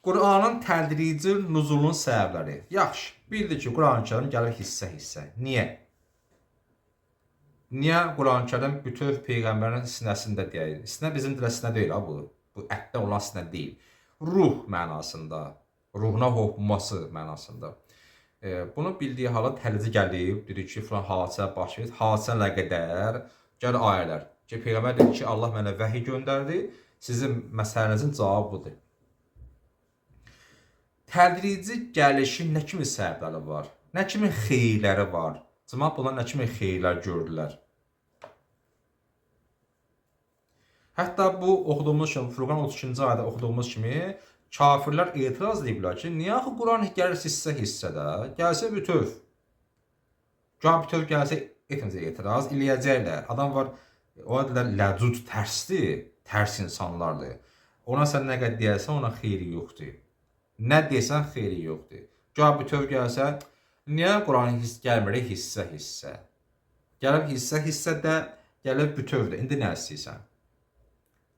Qur'anın tədrici nüzulun səbəbləri. Yaxşı, bildik ki, Quran-Kərim gəlir hissə-hissə. Niyə? Niyə Quran-Kərim bütöv Peyğəmbərin sinəsində deyil? Sinə bizim dilə sinə deyil ha bu. Bu ətdə olan sinə deyil. Ruh mənasında, ruhuna hopması mənasında. Bunu bildiyi hala təlici gəlib, dedi ki, filan hadisə baş verir. Hadisə nə qədər? Gəl ayələr. Ki, Peyğəmbər dedi ki, Allah mənə vəhiy göndərdi, sizin məsələnizin cavabı budur. Tədrici gəlişin nə kimi səbəbləri var? Nə kimi xeyirləri var? Cəmaət bunlar nə kimi xeyirlər gördülər? Hətta bu oxuduğumuz kimi, Furqan 32-ci ayədə oxuduğumuz kimi kafirlər etiraz ediblər ki, niyə axı Quran gəlir hissə-hissədə? Gəlsə bütöv. Gah bütöv gəlsə etməcə etiraz eləyəcəklər. Adam var, o adilər ləcud tərsdir, tərs insanlardır. Ona sən nə qədər deyərsən, ona xeyri yoxdur. Nə desən xeyri yoxdur. Gah bütöv gəlsə, niyə Quran gəlmir hissə-hissə? Gəlib hissə-hissədə, gəlib bütövdə. İndi nə istəyirsən?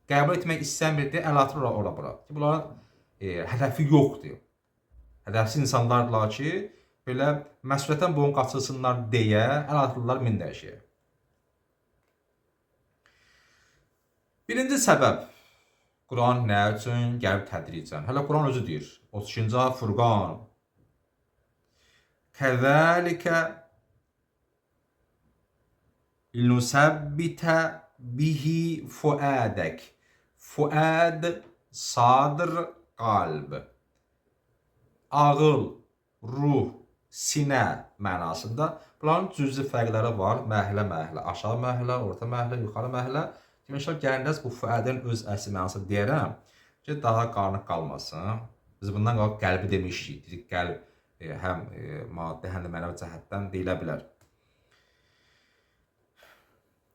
Qəbul etmək istəmirdi, əl atır ora bura. Bunların hədəfi yoxdur. Hədəfsiz insanlarla ki, belə məsuliyyətdən boyun qaçırsınlar deyə əl atırlar min dəyişiyə. Birinci səbəb, Quran nə üçün gəlib tədricən? Hələ Quran özü deyir. 32-ci ayə Furqan. Kəzəlikə nusəbbitə bihi fuədək. Fuəd, sadr, qalb. Ağıl, ruh, sinə mənasında. Bunların cüzi fərqləri var. Məhlə, aşağı məhlə, orta məhlə, yuxarı məhlə. İnşallah gəlindəz bu fuədin öz əsli mənası deyərəm ki, daha qarnıq qalmasın. Biz bundan qalıb qəlbi demişik. Dedik, qəlb həm maddi, həm də mənəvi cəhətdən deyilə bilər.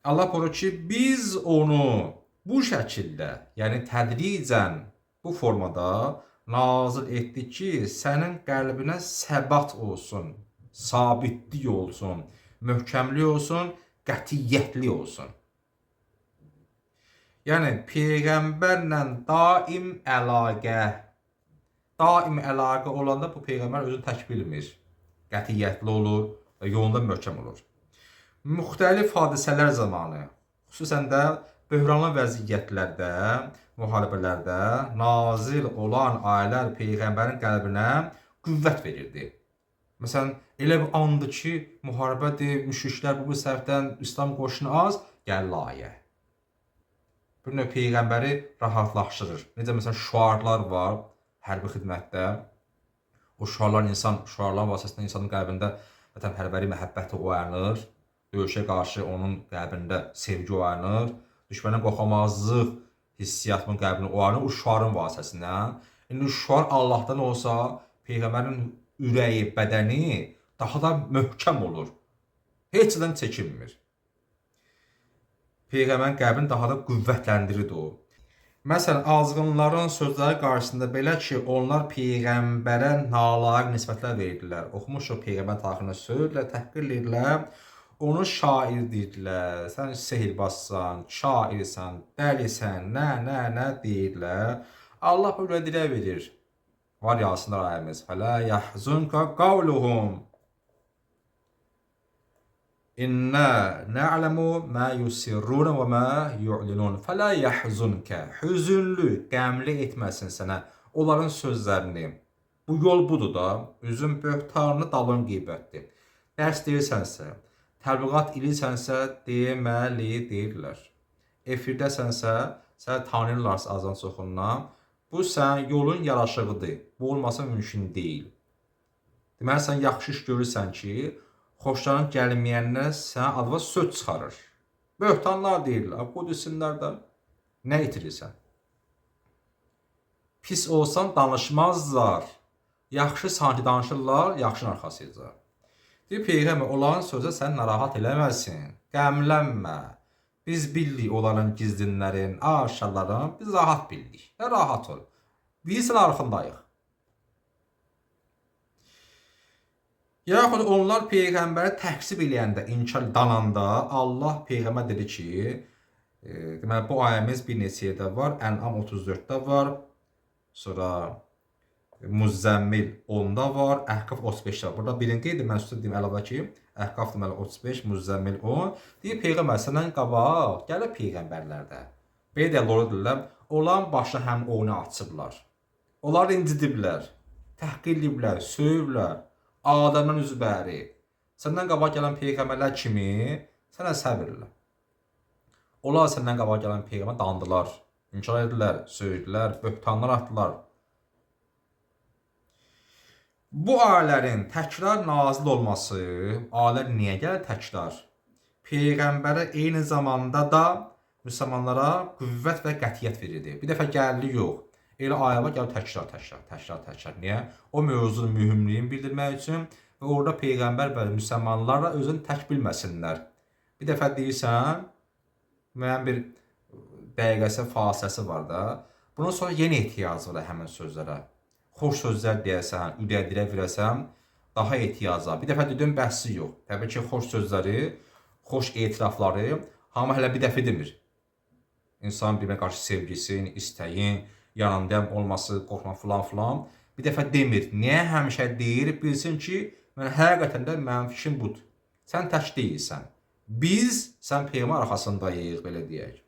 Allah buyurur ki, biz onu bu şəkildə, yəni tədricən bu formada nazil etdik ki, sənin qəlbinə səbat olsun, sabitlik olsun, möhkəmlik olsun, qətiyyətli olsun. Yəni, Peyğəmbərlə daim əlaqə olanda bu Peyğəmbər özünü tək bilmir. Qətiyyətli olur və yolunda möhkəm olur. Müxtəlif hadisələr zamanı, xüsusən də böhranlı vəziyyətlərdə, müharibələrdə nazil olan ayələr Peyğəmbərin qəlbinə qüvvət verirdi. Məsələn, elə bir andı ki, müharibədir, müşriklər bu səbəbdən İslam qoşunu az, gəl ayə. Bir növ Peyğəmbəri rahatlaşdırır. Necə məsələn şüarlar var hərbi xidmətdə. O şüarların vasitəsilə insanın qəlbində vətənpərvəri məhəbbəti oyanır. Döyüşə qarşı onun qəlbində sevgi oyanır. Düşmənə qorxamazlıq hissiyatının qəlbində oyanır o şüarın vasitəsilə. İndi şüar Allahdan olsa, Peyğəmbərin ürəyi, bədəni daha da möhkəm olur. Heç nədən çəkinmir. Peyğəmbərin qəlbini daha da qüvvətləndirir o. Məsələn, azğınların sözləri qarşısında belə ki, onlar Peyğəmbərə nalayiq nisbətlər verirdilər. Oxumuşuq Peyğəmbər tarixində söylədilər, təhqir edirlər. Onu şair deyirdilər, sən sehirbazsan, şairsən, dəlisən, nə deyirlər. Allah böyle dilə verir. Var Yasinlər ayəmiz. Fələ yəhzunka qavluhum. İnnə nə'ləmu mə yusirrun və mə yu'linun. Fələ yəhzunka. Hüzünlü, qəmli etməsin sənə onların sözlərini. Bu yol budur da. Üzün böhtanını dalın qeybətdir. Dərs deyirsənsə, təbliğat edirsənsə deməli deyirlər. Efirdəsənsə, səni tanıyırlarsa azan çoxundan. Bu sən yolun yaraşığıdır. Bu olması mümkün deyil. Deməli, sən yaxşı iş görürsən ki, xoşların gəlməyənlər sənə adva söz çıxarır. Böhtanlar deyirlər, bu desinlər də nə itirirsən? Pis olsan danışmazlar. Yaxşı sanki danışırlar, yaxşının arxasıca. Deyir, Peyğəmbər, onların sözü sən narahat eləməsin, qəmlənmə. Biz bildik onların gizlinlərin, aşağıların, biz rahat bildik. Rahat ol. Biz sən arxındayıq. Yaxud onlar Peyğəmbəri təksib eləyəndə, inkar dananda Allah Peyğəmbər dedi ki, deməli bu ayəmiz bir neçə yerdə var, Ən'am 34-də var, sonra Müzzəmmil 10-da var, Əhqaf 35-də var. Burada birini qeyd mən üstə deyim əlavə ki, Əhqaf deməli 35, Müzzəmmil 10. Deyir Peyğəmbər səndən qabaq gəlir peyğəmbərlərdə. Belə deyirlər, onların başına həm onu açıblar. Onlar incidiblər, təhqir ediblər, söyüblər, Adəmdən üzbəri. Səndən qabaq gələn peyğəmbərlər kimi sənə səbirlə. Onlar səndən qabaq gələn peyğəmbər dandılar, inkar etdilər, söydülər, böhtanlar atdılar. Bu ayələrin təkrar nazil olması, ayələr niyə gəlir təkrar? Peyğəmbərə eyni zamanda da müsəlmanlara qüvvət və qətiyyət verirdi. Bir dəfə gəldi yox. Elə ayə var, gəlir təkrar. Niyə? O mövzunun mühümliyini bildirmək üçün və orada Peyğəmbər və müsəlmanlarla özünü tək bilməsinlər. Bir dəfə deyirsən, müəyyən bir dəqiqəsi, fasiləsi var da, bundan sonra yenə ehtiyac var həmin sözlərə. Xoş sözlər deyəsən, ürək verəsən, daha ehtiyac var. Bir dəfə dedim, bəhsi yox. Təbii ki, xoş sözləri, xoş etirafları hamı hələ bir dəfə demir. İnsan birinə qarşı sevgisin, istəyin, yanındayım olması, qorxma filan. Bir dəfə demir. Niyə həmişə deyir? Bilsin ki, mən həqiqətən də mənim fikrim budur. Sən tək deyilsən. Biz, sən Peyğəmbər arxasındayıq, belə deyək.